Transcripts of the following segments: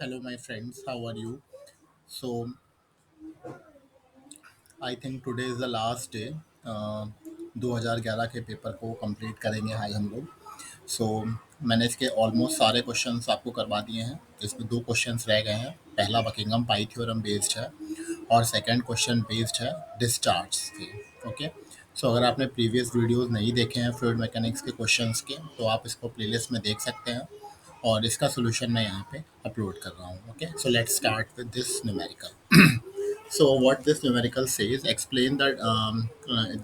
Hello, my friends. How are you? So, I think today is the last day. 2011 के paper को complete करेंगे आज हम लोग. सो मैंने इसके ऑलमोस्ट सारे क्वेश्चंस आपको करवा दिए हैं. इसमें दो क्वेश्चंस रह गए हैं. पहला बकिंगम पाई थ्योरम बेस्ड है और सेकंड क्वेश्चन बेस्ड है डिस्चार्ज के. ओके. सो अगर आपने प्रीवियस वीडियोस नहीं देखे हैं फ्लूइड मैकेनिक्स के क्वेश्चंस के, तो आप इसको प्लेलिस्ट में देख सकते हैं और इसका सोल्यूशन मैं यहाँ पे अपलोड कर रहा हूँ. Okay. So let's start with this numerical. So what this numerical says, explain the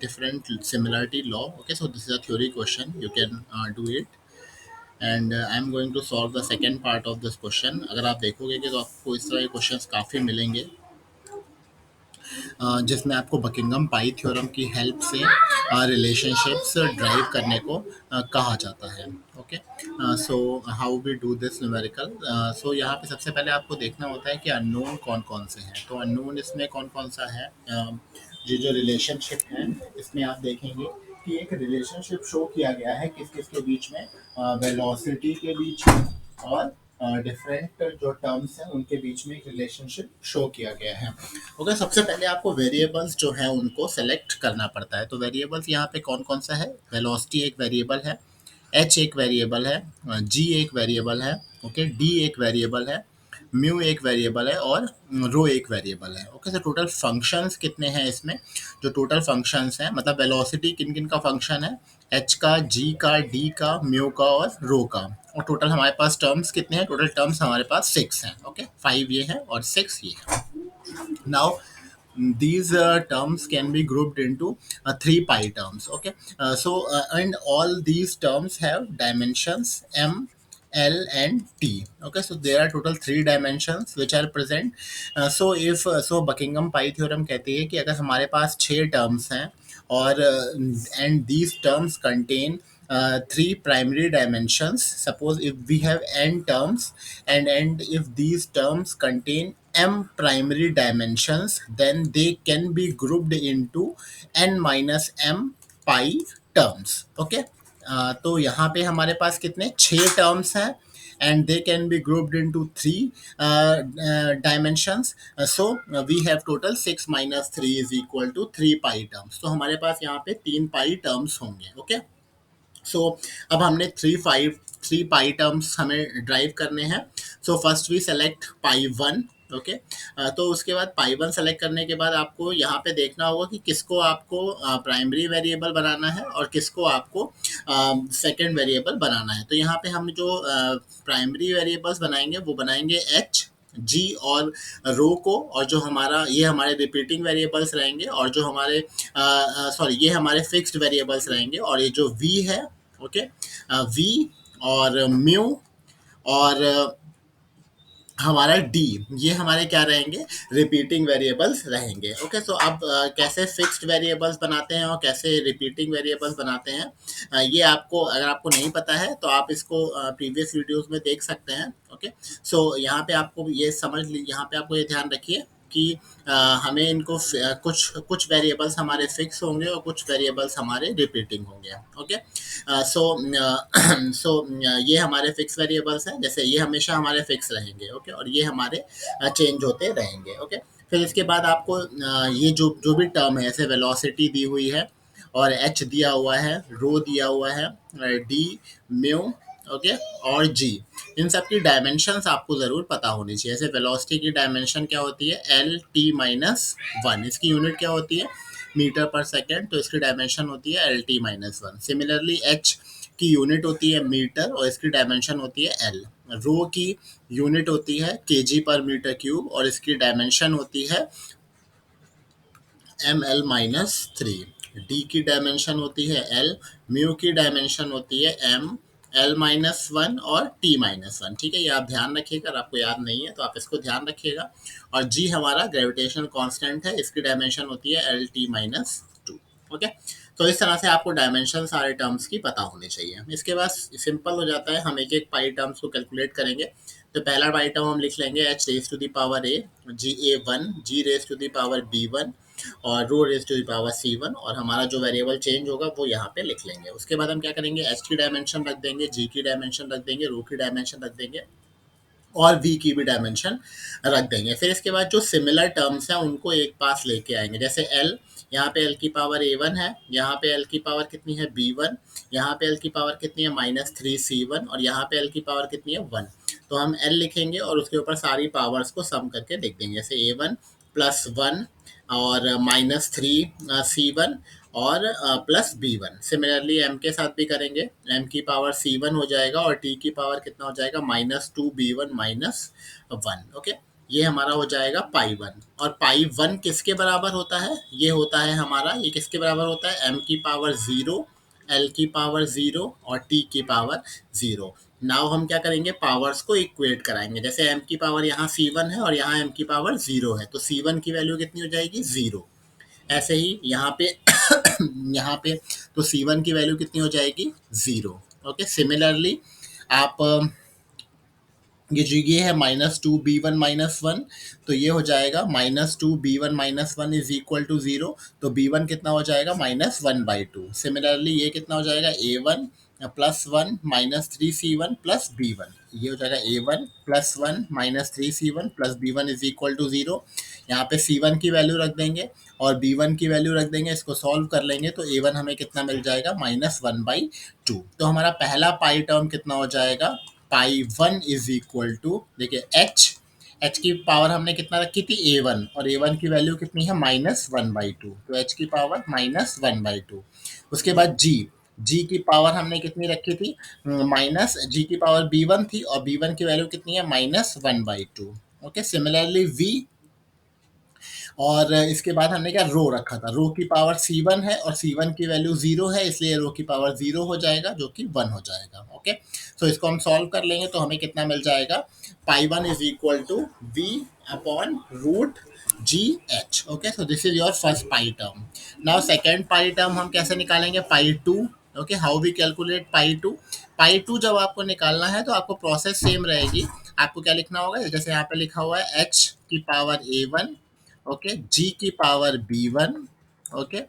different similarity law. Okay, so this is a theory question. You can do it, and I'm going to solve the second part of this question. अगर आप देखोगे कि तो आपको इस तरह के questions काफ़ी मिलेंगे जिसमें आपको बकिंगम पाई थ्योरम की हेल्प से रिलेशनशिप्स ड्राइव करने को कहा जाता है. Okay. So how we do this numerical. सो यहाँ पे सबसे पहले आपको देखना होता है कि अननोन कौन कौन से हैं. तो अननोन इसमें कौन कौन सा है. ये जो रिलेशनशिप है इसमें आप देखेंगे कि एक रिलेशनशिप शो किया गया है किस किस के बीच में, वेलोसिटी के बीच में और डिफरेंट जो टर्म्स हैं उनके बीच में एक रिलेशनशिप शो किया गया है. ओके. सबसे पहले आपको वेरिएबल्स जो है उनको सेलेक्ट करना पड़ता है. तो वेरिएबल्स यहाँ पे कौन कौन सा है. वेलोसिटी एक वेरिएबल है, एच एक वेरिएबल है, जी एक वेरिएबल है, ओके, डी एक वेरिएबल है, म्यू एक वेरिएबल है और रो एक वेरिएबल है. ओके. तो टोटल फंक्शंस कितने हैं इसमें. जो टोटल फंक्शंस हैं मतलब वेलोसिटी किन किन का फंक्शन है, एच का, जी का, डी का, म्यू का और रो का. और टोटल हमारे पास टर्म्स कितने हैं. टोटल टर्म्स हमारे पास 6 हैं. ओके. 5 ये है और 6 ये है. Now these terms can be grouped into three pi terms. Okay. And all these terms have dimensions m, L and T. Okay, so there are total three dimensions which are present. So if so Buckingham pi theorem कहती है कि अगर हमारे पास 6 terms हैं और and these terms contain three primary dimensions. Suppose if we have n terms and if these terms contain m primary dimensions, then they can be grouped into n minus m pi terms. Okay. तो यहाँ पे हमारे पास कितने 6 terms हैं and they can be grouped into three dimensions. So we have total 6 minus 3 is equal to 3 pi terms. तो हमारे पास यहाँ पे 3 pi terms होंगे. ओके. सो अब हमने थ्री पाई टर्म्स हमें ड्राइव करने हैं. So first we select pi one. Okay. तो उसके बाद पाई वन सेलेक्ट करने के बाद आपको यहाँ पे देखना होगा कि किसको आपको प्राइमरी वेरिएबल बनाना है और किसको आपको सेकंड वेरिएबल बनाना है. तो यहाँ पे हम जो प्राइमरी वेरिएबल्स बनाएंगे वो बनाएंगे एच, जी और रो को, और जो हमारा ये हमारे रिपीटिंग वेरिएबल्स रहेंगे और जो हमारे सॉरी ये हमारे फिक्स्ड वेरिएबल्स रहेंगे. और ये जो वी है, ओके, वी और म्यू और हमारा डी, ये हमारे क्या रहेंगे, रिपीटिंग वेरिएबल्स रहेंगे. ओके. सो अब कैसे फिक्स्ड वेरिएबल्स बनाते हैं और कैसे रिपीटिंग वेरिएबल्स बनाते हैं, ये आपको अगर आपको नहीं पता है तो आप इसको प्रीवियस वीडियोस में देख सकते हैं. ओके. सो यहाँ पे आपको ये समझ ली, यहाँ पे आपको ये ध्यान रखिए कि हमें इनको कुछ कुछ वेरिएबल्स हमारे फिक्स होंगे और कुछ वेरिएबल्स हमारे रिपीटिंग होंगे. ओके. सो सो ये हमारे फिक्स वेरिएबल्स हैं. जैसे ये हमेशा हमारे फिक्स रहेंगे. ओके. और ये हमारे चेंज होते रहेंगे. ओके. फिर इसके बाद आपको ये जो जो भी टर्म है, जैसे वेलोसिटी दी हुई है और एच दिया हुआ है, रो दिया हुआ है, डी, म्यू, ओके, और जी, इन सब की डायमेंशंस आपको ज़रूर पता होनी चाहिए. जैसे वेलोसिटी की डायमेंशन क्या होती है, एल टी माइनस वन. इसकी यूनिट क्या होती है, मीटर पर सेकेंड. तो इसकी डायमेंशन होती है L T minus one. Similarly H की यूनिट होती है मीटर और इसकी डायमेंशन होती है एल. रो की यूनिट होती है केजी पर मीटर क्यूब और इसकी डायमेंशन होती है M L minus three. D की डायमेंशन होती है एल, म्यू की डायमेंशन होती है एम, एल माइनस वन और टी माइनस वन. ठीक है, ये आप ध्यान रखिएगा. अगर आपको याद नहीं है तो आप इसको ध्यान रखिएगा. और जी हमारा ग्रेविटेशनल कांस्टेंट है, इसकी डायमेंशन होती है L T minus two. Okay. तो इस तरह से आपको डायमेंशन सारे टर्म्स की पता होनी चाहिए. इसके बाद सिंपल हो जाता है, हम एक एक पाई टर्म्स को कैलकुलेट करेंगे. तो पहला पाई टर्म हम लिख लेंगे H raise to the power A, G A one, G raise to the power B one और rho raise to the power C one. और हमारा जो वेरिएबल चेंज होगा वो यहाँ पे लिख लेंगे. उसके बाद हम क्या करेंगे, एच की डायमेंशन रख देंगे, जी की डायमेंशन रख देंगे, रो की डायमेंशन रख देंगे और v की भी डायमेंशन रख देंगे। फिर इसके बाद जो सिमिलर टर्म्स हैं उनको एक पास लेके आएंगे, जैसे l, यहाँ पे l की पावर a1 है, यहाँ पे l की पावर कितनी है b1, यहाँ पे l की पावर कितनी है -3c1 और यहाँ पे l की पावर कितनी है 1। तो हम l लिखेंगे और उसके ऊपर सारी पावर्स को सम करके लिख देंगे, जैसे a1 प्लस 1 और -3c1 और +b1। सिमिलरली m के साथ भी करेंगे, m की पावर c1 हो जाएगा और t की पावर कितना हो जाएगा -2b1 -1। ओके, ये हमारा हो जाएगा पाई 1। और पाई 1 किसके बराबर होता है, ये होता है हमारा, ये किसके बराबर होता है, m की पावर 0, l की पावर 0 और t की पावर 0। नाउ हम क्या करेंगे, पावर्स को इक्वेट कराएंगे, जैसे m की पावर यहाँ c1 है और यहाँ m की पावर 0 है, तो c1 की वैल्यू कितनी हो जाएगी 0। ऐसे ही यहाँ पे यहाँ पे तो C1 की वैल्यू कितनी हो जाएगी 0। ओके, सिमिलरली आप ये है -2b1 -1, तो ये हो जाएगा -2b1 - 1 इज इक्वल टू 0। तो b1 कितना हो जाएगा -1/2। सिमिलरली ये कितना हो जाएगा a1 +1 -3c1 प्लस b1, ये हो जाएगा a1 +1 -3c1 plus b1 is equal to 0। यहाँ पे c1 की वैल्यू रख देंगे और b1 की वैल्यू रख देंगे, इसको सॉल्व कर लेंगे तो a1 हमें कितना मिल जाएगा -1/2। तो हमारा पहला पाई टर्म कितना हो जाएगा, पाई 1 इज इक्वल टू, देखिए एच की पावर हमने कितना रखी थी a1 और a1 की वैल्यू कितनी है -1/2, तो h की पावर -1/2। उसके बाद जी की पावर हमने कितनी रखी थी, माइनस जी की पावर b1 थी और b1 की वैल्यू कितनी है -1/2। ओके, सिमिलरली v, और इसके बाद हमने क्या रो रखा था, रो की पावर c1 है और c1 की वैल्यू 0 है, इसलिए रो की पावर 0 हो जाएगा जो कि 1 हो जाएगा। ओके, सो इसको हम सॉल्व कर लेंगे तो हमें कितना मिल जाएगा, pi 1 is equal to v/√gh। Okay, so this is your first pi term. Now second pi term हम कैसे निकालेंगे, pi 2। Okay, how we calculate pi 2। Pi 2 जब आपको निकालना है तो आपको प्रोसेस सेम रहेगी। आपको क्या लिखना होगा, जैसे यहाँ पे लिखा हुआ है h की पावर a1, ओके, जी की पावर b1, ओके,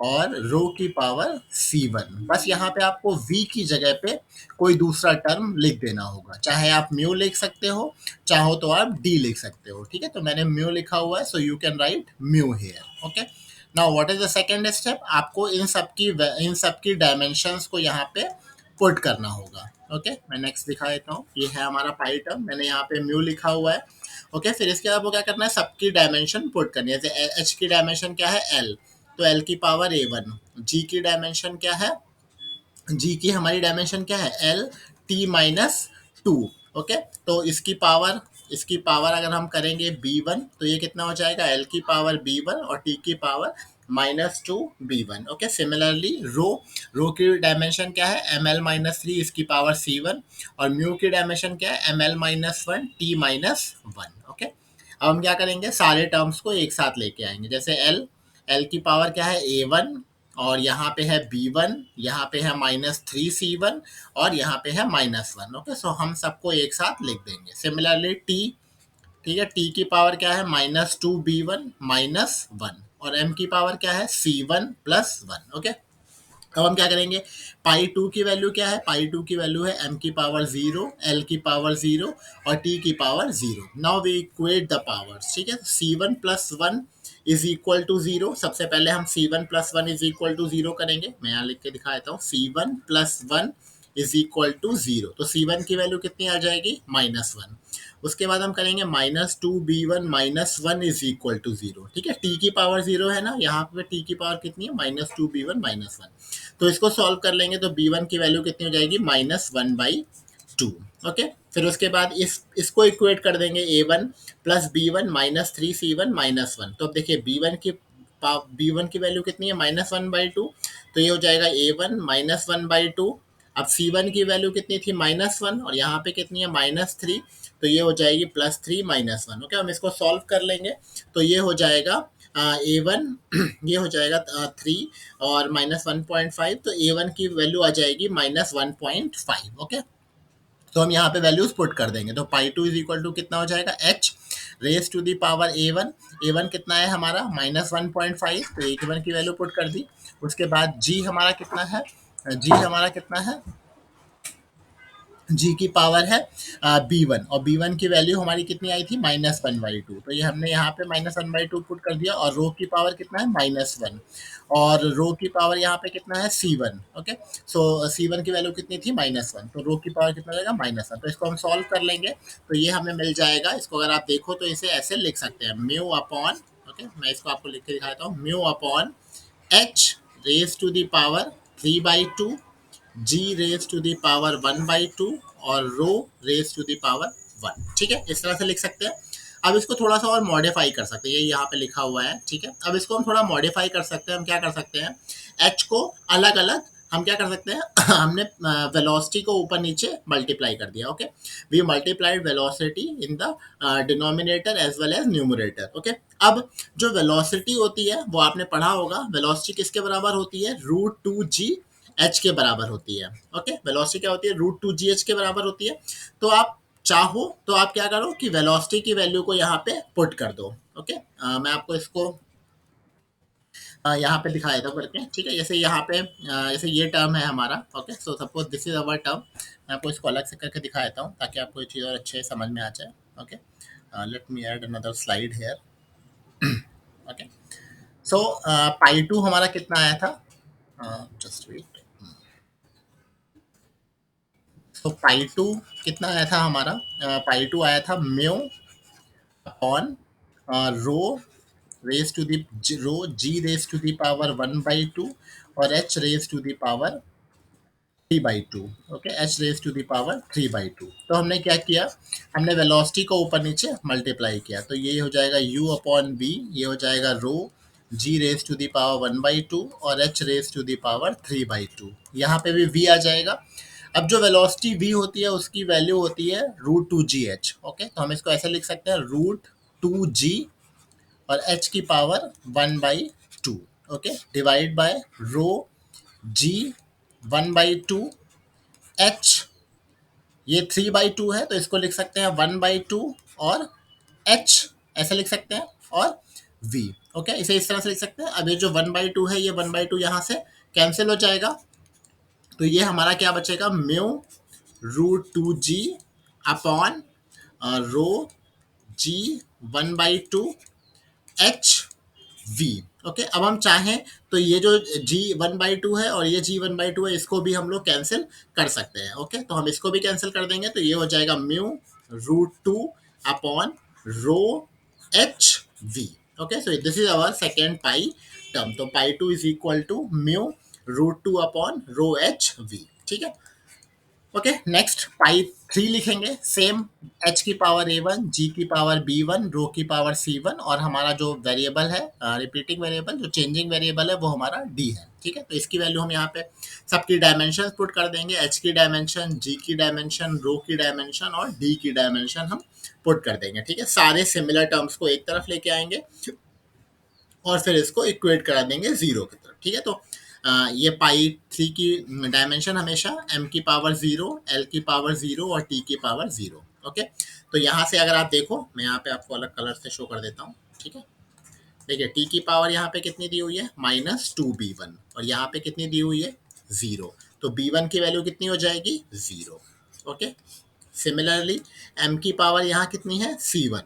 और रो की पावर c1। बस यहाँ पे आपको v की जगह पे कोई दूसरा टर्म लिख देना होगा, चाहे आप म्यू लिख सकते हो, चाहो तो आप d लिख सकते हो। ठीक है, तो मैंने म्यू लिखा हुआ है, so you can write mu here. Okay, now what is the second step, आपको इन सब की डायमेंशंस को यहाँ पे पुट करना होगा। ओके, मैं नेक्स्ट दिखा देता हूँ, ये है हमारा पाई टर्म, मैंने यहाँ पे म्यू लिखा हुआ है। ओके, फिर इसके बाद वो क्या करना है, सबकी डायमेंशन पुट करनी है, जैसे एच की डायमेंशन क्या है एल, तो एल की पावर a1, जी की डायमेंशन क्या है, जी की हमारी डायमेंशन क्या है एल t-2। ओके, तो इसकी पावर अगर हम करेंगे b1 तो ये कितना हो जाएगा, एल की पावर b1 और t की पावर -2b1। ओके, सिमिलरली रो की डायमेंशन क्या है ml-3, इसकी पावर c1, और म्यू की डायमेंशन क्या है ml-1 t-1। ओके, अब हम क्या करेंगे, सारे टर्म्स को एक साथ लेके आएंगे, जैसे एल की पावर क्या है a1 और यहाँ पे है b1, यहाँ पे है -3c1 और यहाँ पे है -1। ओके, सो हम सबको एक साथ लिख देंगे। सिमिलरली टी, ठीक है, टी की पावर क्या है -2b1 -1 और m की पावर क्या है c1 + 1। ओके, अब हम क्या करेंगे, पाई 2 की वैल्यू क्या है, पाई 2 की वैल्यू है m की पावर 0, l की पावर 0 और t की power 0। Now we equate the powers. ठीक है, c1 + 1 इज इक्वल टू 0। सबसे पहले हम c1 + 1 इज इक्वल टू 0 करेंगे, मैं यहाँ लिख के दिखा देता हूँ, c1 + 1 इज इक्वल टू 0। तो c1 की वैल्यू कितनी आ जाएगी -1। उसके बाद हम करेंगे -2b1 -1 इज इक्वल टू 0। ठीक है, t की पावर 0 है ना, यहाँ पे t की पावर कितनी है -2b1 -1। तो इसको सॉल्व कर लेंगे तो b1 की वैल्यू कितनी हो जाएगी -1/2। ओके, फिर उसके बाद इसको इक्वेट कर देंगे a1 + b1 -3c1 -1। तो अब देखिए b1 की वैल्यू कितनी है -1/2, तो ये हो जाएगा a1 -1/2। अब c1 की वैल्यू कितनी थी -1 और यहाँ पे कितनी है -3, तो ये हो जाएगी +3 -1। ओके, हम इसको सॉल्व कर लेंगे तो ये हो जाएगा a1 ये हो जाएगा 3 और -1.5, तो a1 की वैल्यू आ जाएगी -1.5। ओके, तो हम यहाँ पे वैल्यूज पुट कर देंगे, तो पाई 2 इज इक्वल टू कितना हो जाएगा h raise to the power a1 कितना है हमारा -1.5, तो a1 की वैल्यू पुट कर दी। उसके बाद g हमारा कितना है, g हमारा कितना है जी की पावर है बी वन, और बी वन की वैल्यू हमारी कितनी आई थी, -1/2। तो ये हमने यहाँ पे -1/2 पुट कर दिया, और रो की पावर कितना है, -1, और रो की पावर यहाँ पे कितना है, C1। ओके, सो C1 की वैल्यू कितनी थी, -1, तो रो की पावर कितना हो जाएगा, -1। तो इसको हम सॉल्व कर लेंगे, तो ये हमें मिल जाएगा। इसको अगर आप देखो तो इसे ऐसे लिख सकते हैं, म्यू अपॉन, ओके मैं इसको आपको लिख के दिखाता हूँ, mu upon H raise to the power 3/2, G raise to the power 1/2, और rho raise to the power 1। ठीक है, इस तरह से लिख सकते हैं। अब इसको थोड़ा सा और मॉडिफाई कर सकते हैं, ये यहाँ पे लिखा हुआ है। ठीक है, अब इसको हम थोड़ा मॉडिफाई कर सकते हैं। हम क्या कर सकते हैं, एच को अलग अलग हम क्या कर सकते हैं हमने वेलोसिटी को ऊपर नीचे मल्टीप्लाई कर दिया। Okay, we multiplied velocity in the denominator as well as numerator. Okay, अब जो वेलोसिटी होती है वो आपने पढ़ा होगा, वेलोसिटी किसके बराबर होती है, √2g एच के बराबर होती है। ओके, वेलोसिटी क्या होती है, √2g एच के बराबर होती है। तो आप चाहो तो आप क्या करो कि वेलोसिटी की वैल्यू को यहाँ पे पुट कर दो। ओके, मैं आपको इसको यहाँ पे दिखा देता हूँ करके। ठीक है, जैसे यहाँ पे जैसे ये टर्म है हमारा। Okay, so suppose this is our term. मैं आपको इसको अलग से करके दिखा देता हूँ ताकि आपको ये चीज़ और अच्छे से समझ में आ जाए। Okay, let me add another slide here. Okay, so pi 2 हमारा कितना आया था, जस्ट वेट। तो पाई 2 कितना आया था हमारा, पाई 2 आया था mu upon rho raise to the rho G raise to the power 1/2, और H raise to the power 3/2। Okay, H raise to the power 3/2। तो हमने क्या किया, हमने वेलोसिटी को ऊपर नीचे मल्टीप्लाई किया, तो ये हो जाएगा u अपॉन बी, ये हो जाएगा rho G raise to the power 1/2, और H raise to the power 3/2। यहाँ पे भी v आ जाएगा। अब जो वेलोसिटी v होती है उसकी वैल्यू होती है √2gh। ओके, तो हम इसको ऐसे लिख सकते हैं, √2g और h की power 1/2। Okay, divide by rho g 1/2, H ये 3/2 है तो इसको लिख सकते हैं 1/2, और एच ऐसे लिख सकते हैं, और वी। ओके, इसे इस तरह से लिख सकते हैं। अब ये जो 1/2 है, ये 1/2 यहाँ से कैंसिल हो जाएगा, तो ये हमारा क्या बचेगा, म्यू √2g अपॉन रो जी 1/2 एच वी। ओके, अब हम चाहें तो ये जो g 1/2 है और ये g 1/2 है, इसको भी हम लोग कैंसिल कर सकते हैं। ओके, तो हम इसको भी कैंसिल कर देंगे, तो ये हो जाएगा mu √2 upon rho H V. Okay, so this is our second pi term. तो pi 2 is equal to mu √2 upon rho H V. ठीक है, ओके, नेक्स्ट पाई 3 लिखेंगे, सेम, एच की पावर a1, जी की पावर b1, रो की power c1, और हमारा जो वेरिएबल है, रिपीटिंग वेरिएबल, जो चेंजिंग वेरिएबल है, वो हमारा d है। ठीक है, तो इसकी वैल्यू हम यहाँ पे सबकी डायमेंशन पुट कर देंगे, एच की डायमेंशन, जी की डायमेंशन, रो की डायमेंशन, और डी की डायमेंशन हम पुट कर देंगे। ठीक है, सारे सिमिलर टर्म्स को एक तरफ लेके आएंगे और फिर इसको इक्वेट करा देंगे जीरो की तरफ। ठीक है, तो ये पाई 3 की डायमेंशन हमेशा m की पावर 0, l की पावर 0, और t की पावर 0। ओके, तो यहाँ से अगर आप देखो, मैं यहाँ पे आपको अलग कलर से शो कर देता हूँ। ठीक है, देखिए t की पावर यहाँ पे कितनी दी हुई है, -2b1, और यहाँ पे कितनी दी हुई है, 0। तो b1 की वैल्यू कितनी हो जाएगी, 0। ओके, सिमिलरली m की पावर यहाँ कितनी है, c1,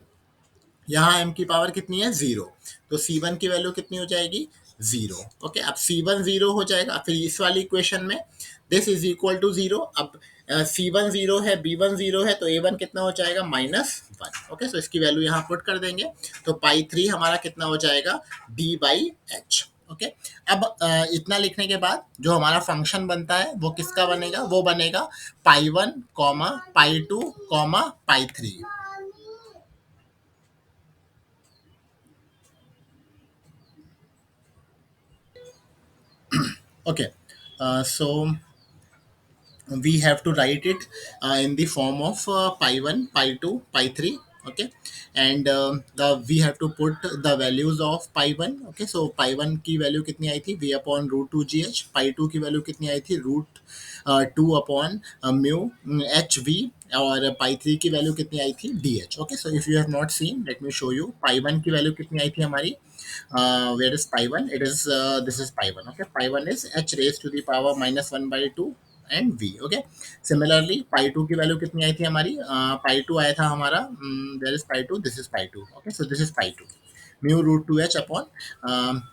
यहाँ m की पावर कितनी है, 0। तो c1 की वैल्यू कितनी हो जाएगी, 0। ओके, अब c1 0 हो जाएगा, फिर इस वाली इक्वेशन में दिस इज इक्वल टू 0। अब c1 0 है, b1 0 है, तो a1 कितना हो जाएगा, -1। ओके, सो इसकी वैल्यू यहाँ पुट कर देंगे, तो पाई 3 हमारा कितना हो जाएगा, d/h। ओके, अब इतना लिखने के बाद जो हमारा फंक्शन बनता है वो किसका बनेगा, वो बनेगा पाई 1 comma pi 2 comma pi 3। Okay, so we have to write it in the form of pi 1, pi 2, pi 3. Okay, and the we have to put the values of pi 1. Okay, so pi 1 की value कितनी आई थी, v upon √2gh, पाई 2 की value कितनी आई थी, √2 upon mu H we, और पाई 3 की वैल्यू कितनी आई थी, D H. Okay, so if you have not seen, let me show you. Pi 1 की वैल्यू कितनी आई थी हमारी, where is pi 1, it is this is pi 1। Okay, pi 1 is h raised to the power -1/2, and V. Okay, similarly pi two की value कितनी आई थी हमारी, पाई टू आया था हमारा, there is pi two, this is pi two. Okay, so this is pi two mu root 2h upon,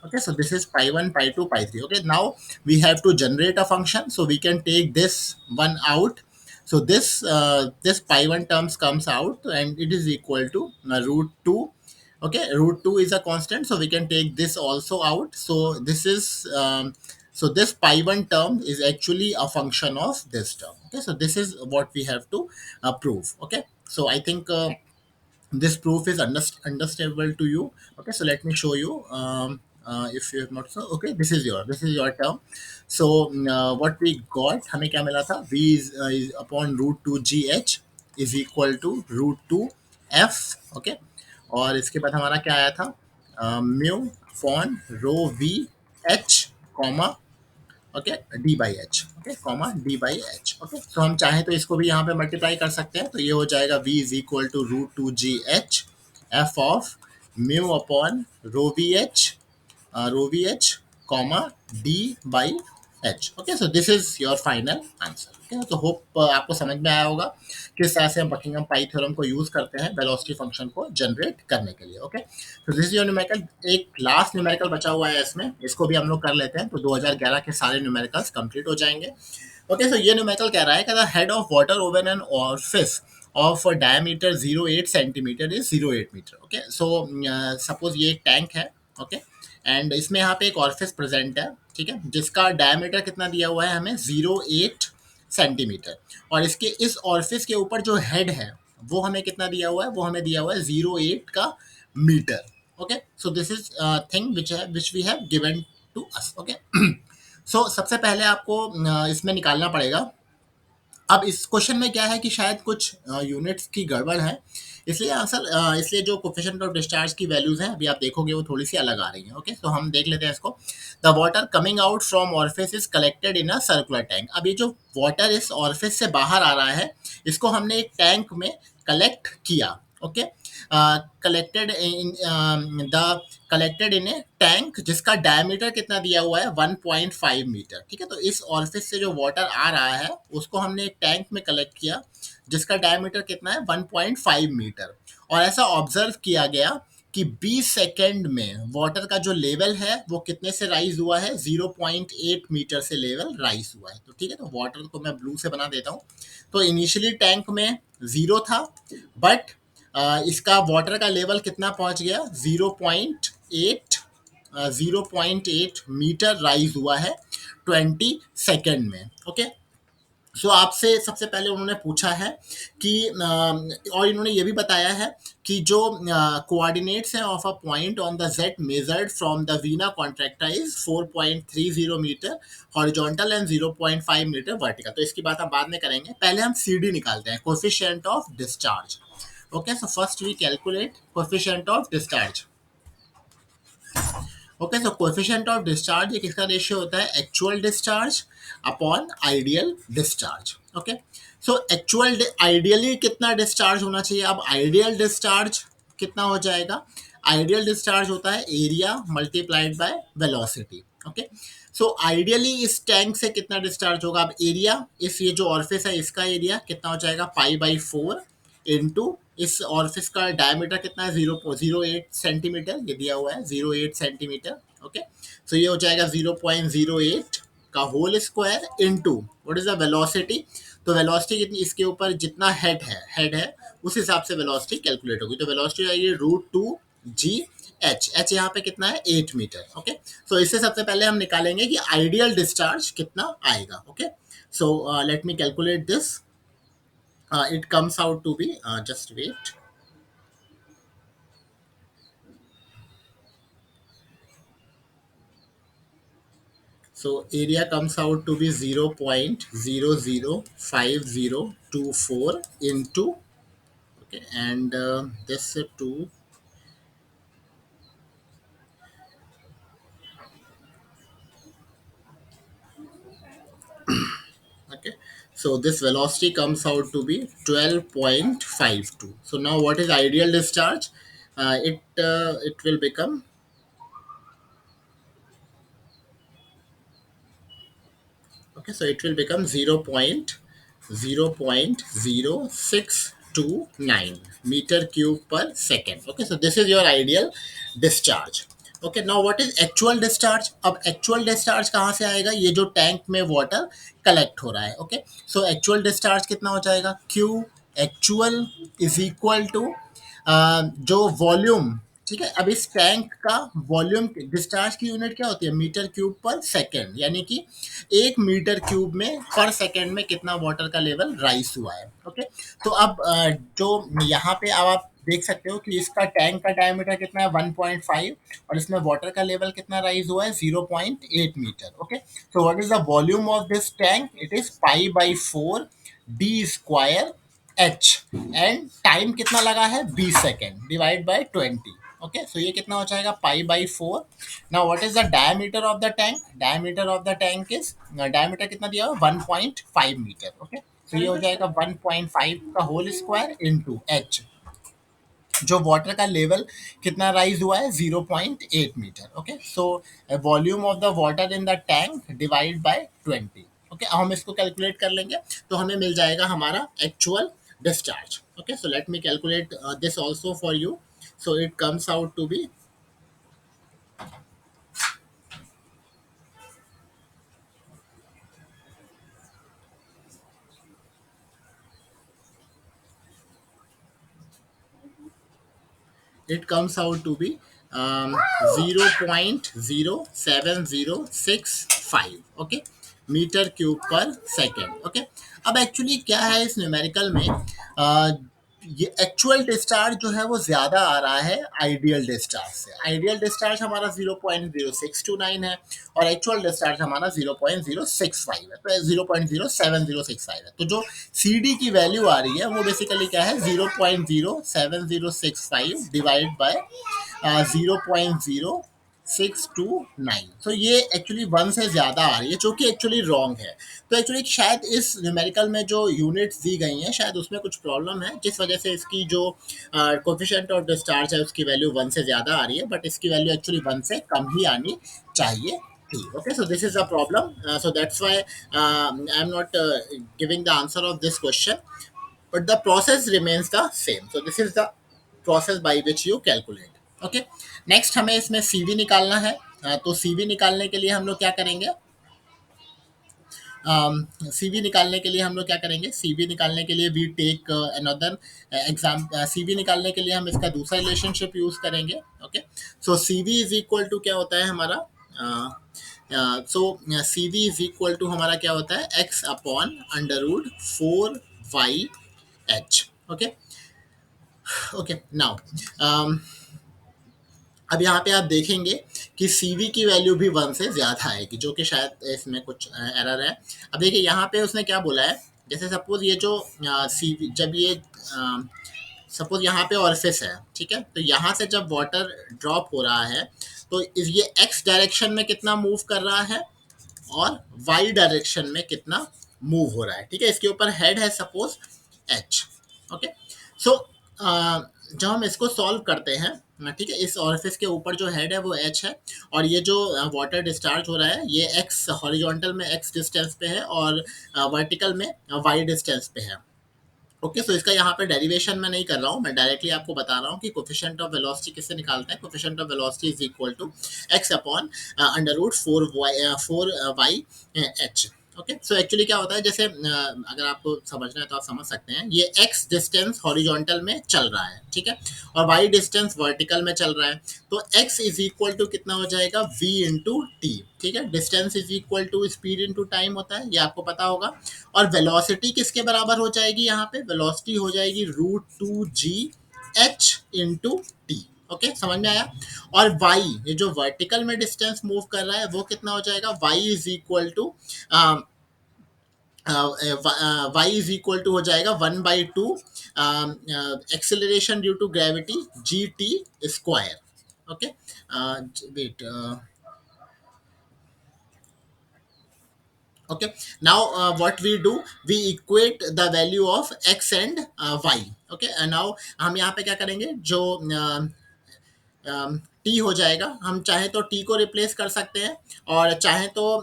okay, so this is pi 1, pi 2, pi 3. Okay, now we have to generate a function, so we can take this one out. So this pi 1 terms comes out and it is equal to root 2. Okay, root 2 is a constant, so we can take this also out. So this is so this pi 1 term is actually a function of this term. Okay, so this is what we have to prove. Okay, so I think this proof is understandable to you. Okay, so let me show you, if you have not, so okay, this is your term. So what we got, हमें क्या मिला था, v is upon root 2 gh is equal to root 2 f. okay, और इसके बाद हमारा क्या आया था, mu upon rho V H comma, okay, D by H, okay, comma D by H. Okay, तो हम चाहें तो इसको भी यहाँ पे मल्टीप्लाई कर सकते हैं, तो ये हो जाएगा v is equal to root two G H F of mu upon rho V H comma D by H. Okay, so this is your final answer. Okay, तो होप आपको समझ में आया होगा किस तरह से हम बकिंघम पाई थ्योरम को यूज करते हैं वेलोसिटी फंक्शन को जनरेट करने के लिए। ओके, तो दिस इज योर न्यूमेरिकल। एक लास्ट न्यूमेरिकल बचा हुआ है इसमें, इसको भी हम लोग कर लेते हैं, तो 2011 के सारे न्यूमेरिकल्स कंप्लीट हो जाएंगे। ओके, सो ये न्यूमेरिकल कह रहा है कि the head of water over an and orifice of diameter 0.8 centimeter is 0.8 metre. Okay, so suppose ये एक टैंक है। ओके, एंड इसमें यहाँ पे एक ऑरिफिस प्रेजेंट है, ठीक है, जिसका डायमीटर कितना दिया हुआ है हमें, 0.8 सेंटीमीटर। और इसके इस ऑरिफिस के ऊपर जो हेड है वो हमें कितना दिया हुआ है, वो हमें दिया हुआ है 0.8 का metre. Okay, so this is thing which we have given to us. Okay, सो सबसे पहले आपको इसमें निकालना पड़ेगा। अब इस क्वेश्चन में क्या है कि शायद कुछ यूनिट्स की गड़बड़ है, इसलिए आंसर, इसलिए जो कोफिशिएंट ऑफ डिस्चार्ज की वैल्यूज हैं अभी आप देखोगे वो थोड़ी सी अलग आ रही हैं। ओके, तो हम देख लेते हैं इसको। The water coming out from orifice is collected in a circular tank. अब ये जो वाटर इस ऑरिफिस से बाहर आ रहा है, इसको हमने एक टैंक में कलेक्ट किया। Okay, collected in the collected in A tank जिसका डायमीटर कितना दिया हुआ है, 1.5 मीटर। ठीक है, तो इस ऑरिफिस से जो वाटर आ रहा है उसको हमने एक टैंक में कलेक्ट किया जिसका डायमीटर कितना है, 1.5 मीटर। और ऐसा ऑब्जर्व किया गया कि 20 सेकेंड में वाटर का जो लेवल है वो कितने से राइज हुआ है, 0.8 मीटर से लेवल राइज हुआ है। तो ठीक है, तो वाटर को मैं ब्लू से बना देता हूँ। तो इनिशियली टैंक में जीरो था, बट इसका वाटर का लेवल कितना पहुंच गया, 0.8, 0.8 मीटर राइज हुआ है 20 सेकेंड में। ओके, सो आपसे सबसे पहले उन्होंने पूछा है कि और इन्होंने ये भी बताया है कि जो कोऑर्डिनेट्स हैं of a point on the Z measured from the vena contracta is 4.30 meter horizontal and 0.5 meter vertical. तो इसकी बात हम बाद में करेंगे, पहले हम सी डी निकालते हैं, coefficient of discharge. Okay, so first we calculate coefficient of discharge. Okay, so coefficient of discharge ये किसका रेशियो होता है, actual discharge upon ideal discharge. Okay, so actual ideally कितना डिस्चार्ज होना चाहिए, अब आइडियल डिस्चार्ज कितना हो जाएगा, आइडियल डिस्चार्ज होता है area multiplied by velocity. Okay, so ideally इस टैंक से कितना डिस्चार्ज होगा, अब एरिया, इस ये जो ऑरिफिस है इसका एरिया कितना हो जाएगा, पाई/4 इंटू इस ऑरिफिस का डायमीटर कितना है, 0.08 सेंटीमीटर, ये दिया हुआ है 0.8 सेंटीमीटर। ओके, सो ये हो जाएगा 0.08 का whole square into what is the velocity. तो वेलोसिटी कितनी, इसके ऊपर जितना हेड है उस हिसाब से वेलोसिटी कैलकुलेट होगी। तो वेलोसिटी आएगी √2 g h यहाँ पे कितना है, 8 मीटर। ओके, सो इससे सबसे पहले हम निकालेंगे कि आइडियल डिस्चार्ज कितना आएगा। Okay, so let me calculate this. It comes out to be, just wait. So area comes out to be 0.005024 into, okay, and this 2, okay, so this velocity comes out to be 12.52. So now what is ideal discharge, it will become, Okay, so it will become 0.0629 meter cube per second. Okay, so this is your ideal discharge. Okay, now what is actual discharge? अब actual discharge कहाँ से आएगा? ये जो tank में water collect हो रहा है। ओके, सो एक्चुअल डिस्चार्ज कितना हो जाएगा? Q actual is equal to जो वॉल्यूम, ठीक है। अब इस टैंक का वॉल्यूम, डिस्चार्ज की यूनिट क्या होती है? मीटर क्यूब पर सेकेंड, यानी कि 1 मीटर क्यूब में पर सेकेंड में कितना वाटर का लेवल राइज हुआ है। ओके, तो अब जो यहाँ पे अब आप देख सकते हो कि इसका टैंक का डायमीटर कितना है? 1.5, और इसमें वाटर का लेवल कितना राइज हुआ है? 0.8 metre. Okay, so what is the volume of this tank? It is पाई/4 D square H, and time कितना लगा है? 20 second, divide by 20। Okay, so ये कितना हो जाएगा? पाई/4। Now what is the diameter of the tank? Diameter of the tank is, diameter कितना दिया हुआ? 1.5 मीटर। ओके, तो ये हो जाएगा 1.5 का होल स्क्वायर इंटू एच, जो वाटर का लेवल कितना राइज हुआ है? 0.8 metre. Okay, so volume of the water in the tank divide by 20। Okay, अब हम इसको कैलकुलेट कर लेंगे, तो हमें मिल जाएगा हमारा actual discharge. Okay, so let me calculate this also for you. So it comes out to be, it comes out to be 0.07065, okay, meter cube per second. Okay, अब एक्चुअली क्या है इस न्यूमेरिकल में, ये एक्चुअल डिस्चार्ज जो है वो ज़्यादा आ रहा है आइडियल डिस्चार्ज से। आइडियल डिस्चार्ज हमारा 0.0629 है, और एक्चुअल डिस्चार्ज हमारा 0.065 है, तो 0.07065 है। तो जो सी डी की वैल्यू आ रही है वो बेसिकली क्या है? 0.07065 डिवाइड बाय 0.0629। तो ये एक्चुअली वन से ज़्यादा आ रही है, जो कि एक्चुअली रॉन्ग है। तो एक्चुअली शायद इस न्यूमेरिकल में जो यूनिट्स दी गई हैं, शायद उसमें कुछ प्रॉब्लम है, जिस वजह से इसकी जो कोफिशिएंट ऑफ डिस्चार्ज है उसकी वैल्यू वन से ज़्यादा आ रही है, बट इसकी वैल्यू एक्चुअली वन से कम ही आनी चाहिए थी। Okay, so this is a problem. So that's why I'm not giving the answer of this question, but the process remains the same. So this is the process by which you calculate. Okay, next हमें इसमें CV निकालना है। तो CV निकालने के लिए हम लोग क्या करेंगे? सीवी निकालने के लिए हम लोग क्या करेंगे? सीवी निकालने के लिए we take another exam. C V निकालने के लिए हम इसका दूसरा रिलेशनशिप यूज करेंगे। ओके, so C V is equal to क्या होता है हमारा? So C V is equal to हमारा क्या होता है? X upon under root 4y/h। Okay, okay, now अब यहाँ पे आप देखेंगे कि CV की वैल्यू भी वन से ज़्यादा आएगी, जो कि शायद इसमें कुछ एरर है। अब देखिए यहाँ पे उसने क्या बोला है, जैसे सपोज ये जो CV, जब ये सपोज यहाँ पे ऑरिफिस है, ठीक है, तो यहाँ से जब वाटर ड्रॉप हो रहा है, तो ये एक्स डायरेक्शन में कितना मूव कर रहा है, और वाई डायरेक्शन में कितना मूव हो रहा है। ठीक है, इसके ऊपर हेड है सपोज एच। ओके, सो जब हम इसको सॉल्व करते हैं, ठीक है, इस ऑरिफिस के ऊपर जो हेड है वो एच है, और ये जो वाटर डिस्चार्ज हो रहा है ये एक्स हॉरिजॉन्टल में एक्स डिस्टेंस पे है, और वर्टिकल में वाई डिस्टेंस पे है। ओके, सो इसका यहाँ पे डेरिवेशन मैं नहीं कर रहा हूँ, मैं डायरेक्टली आपको बता रहा हूँ कि कोफिशिएंट ऑफ वेलोसिटी किससे निकालते हैं। Coefficient of velocity is equal to X upon under root 4y/4y/h। Okay, so actually क्या होता है, जैसे अगर आपको समझना है तो आप समझ सकते हैं, ये x डिस्टेंस हॉरिजॉन्टल में चल रहा है, ठीक है, और y डिस्टेंस वर्टिकल में चल रहा है, तो x इज इक्वल टू कितना हो जाएगा? v into T. ठीक है, distance is equal to speed into time होता है, ये आपको पता होगा। और वेलोसिटी किसके बराबर हो जाएगी? यहाँ पे वेलोसिटी हो जाएगी √2g/h इंटू टी। ओके, समझ में आया? और y, ये जो वर्टिकल में डिस्टेंस मूव कर रहा है वो कितना हो जाएगा? y इज इक्वल टू हो जाएगा 1/2 acceleration due to gravity GT²। Okay, wait, okay, now what we do, we equate the value of x and y। okay, and now हम यहाँ पे क्या करेंगे, जो टी हो जाएगा। हम चाहे तो टी को रिप्लेस कर सकते हैं, और चाहे तो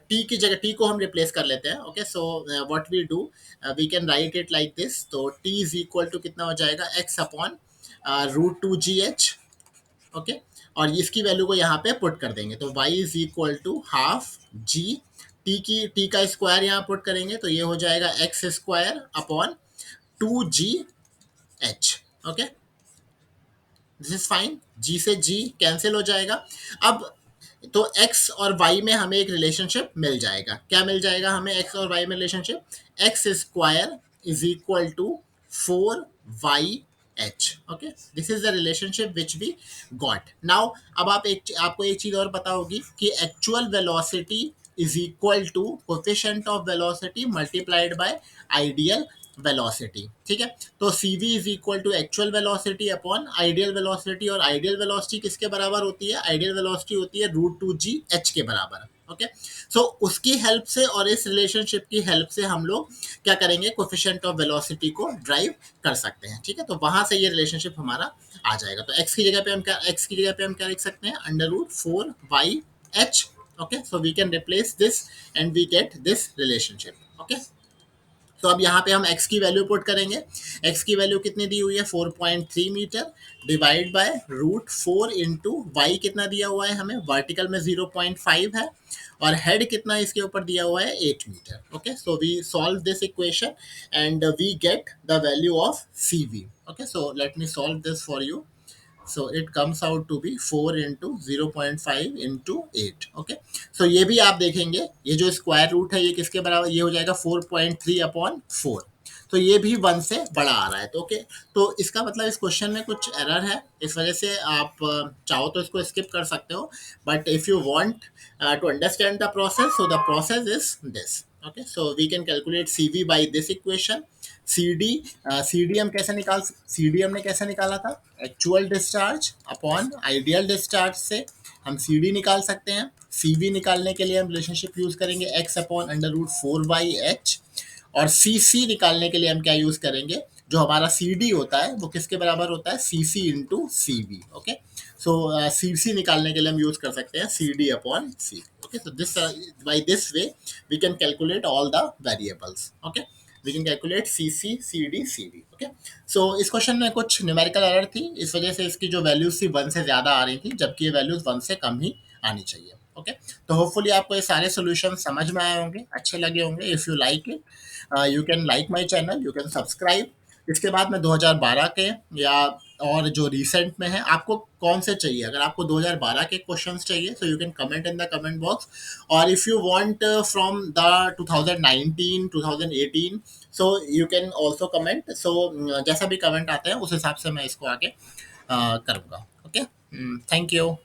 टी की जगह टी को हम रिप्लेस कर लेते हैं। Okay, so what we do, we can write it like this. तो टी इज इक्वल टू कितना हो जाएगा, एक्स अपॉन √2gh। ओके, और इसकी वैल्यू को यहाँ पे पुट कर देंगे, तो y is equal to half G, T का स्क्वायर यहाँ पुट करेंगे तो ये हो जाएगा X square upon 2gh। Okay, this is fine, G से जी कैंसिल हो जाएगा। अब तो x और y में हमें एक रिलेशनशिप मिल जाएगा। क्या मिल जाएगा हमें x और y में relationship, X square is equal to 4yh। Okay, this is the relationship which we got now. अब आपको एक चीज और पता होगी कि actual velocity is equal to coefficient of velocity multiplied by ideal velocity. ठीक है, तो C V is equal to actual velocity upon ideal velocity, और आइडियल वेलोसिटी किसके बराबर होती है, आइडियल वेलोसिटी होती है √2gh के बराबर। ओके, सो उसकी हेल्प से और इस रिलेशनशिप की हेल्प से हम लोग क्या करेंगे, कोफिशिएंट ऑफ वेलोसिटी को ड्राइव कर सकते हैं। ठीक है, तो वहां से ये रिलेशनशिप हमारा आ जाएगा। तो एक्स की जगह पे हम क्या लिख सकते हैं, √4yh। Okay, so we can replace this and we get this relationship. Okay, तो अब यहाँ पे हम x की वैल्यू पुट करेंगे। x की वैल्यू कितनी दी हुई है, 4.3 meter divide by √4 into Y कितना दिया हुआ है हमें, वर्टिकल में 0.5 है, और हेड कितना इसके ऊपर दिया हुआ है, 8 meter. Okay, so we solve this equation and we get the value of C V. Okay, so let me solve this for you. So it comes out to be 4 into 0.5 into 8। Okay, so ये भी आप देखेंगे, ये जो square root है ये किसके बराबर, ये हो जाएगा 4.3 अपॉन 4। तो ये भी 1 से बड़ा आ रहा है। तो ओके, तो इसका मतलब इस क्वेश्चन में कुछ एरर है, इस वजह से आप चाहो तो इसको स्किप कर सकते हो, but if you want to understand the process, so the process is this. Okay, so we can calculate C V by this equation. C D हम कैसे सी डी हमने कैसे निकाला था, actual discharge upon ideal discharge से हम C D निकाल सकते हैं। सी वी निकालने के लिए हम रिलेशनशिप यूज करेंगे एक्स अपॉन √4yh, और सी सी निकालने के लिए हम क्या यूज करेंगे, जो हमारा सी डी होता है वो किसके बराबर होता है, C C into C V. Okay, so C C निकालने के लिए हम यूज कर सकते हैं C D upon C. Okay, so this by this way we can calculate all the variables. Okay, we can calculate C C C D C V. Okay, so इस question में कुछ न्यूमेरिकल एरर थी, इस वजह से इसकी जो values थी 1 से ज़्यादा आ रही थी, जबकि ये वैल्यूज 1 से कम ही आनी चाहिए। ओके, तो होपफुली आपको ये सारे सोल्यूशन समझ में आए होंगे, अच्छे लगे होंगे। If you like it, you can like my channel, you can subscribe. इसके बाद में 2012 के या और जो रिसेंट में है, आपको कौन से चाहिए, अगर आपको 2012 के क्वेश्चंस चाहिए, so you can comment in the comment box, और if you want from the 2019 2018, so you can also comment. So जैसा भी कमेंट आता है उस हिसाब से मैं इसको आगे करूँगा। Okay, thank you.